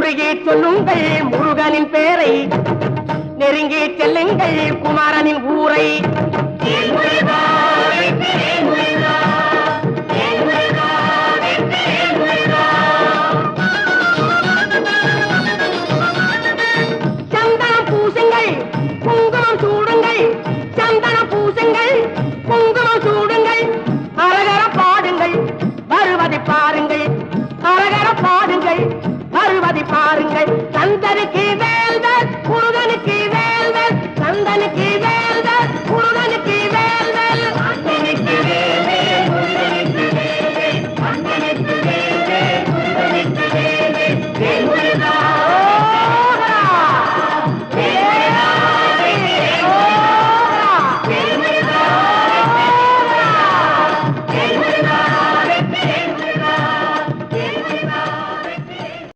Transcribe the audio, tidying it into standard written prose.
முருகி சொல்லுங்கள் முருகனின் பேரை, நெருங்கி செல்லுங்கள் குமாரனின் ஊரை. சந்தனம் பூசுங்கள் குங்குமம் சூடுங்கள், சந்தனம் பூசுங்கள் குங்குமம் சூடுங்கள், அரகர பாடுங்கள் வருவதை பாருங்கள், அரகர பாடுங்கள் வருவதை பாருங்கள். சந்தருக்கு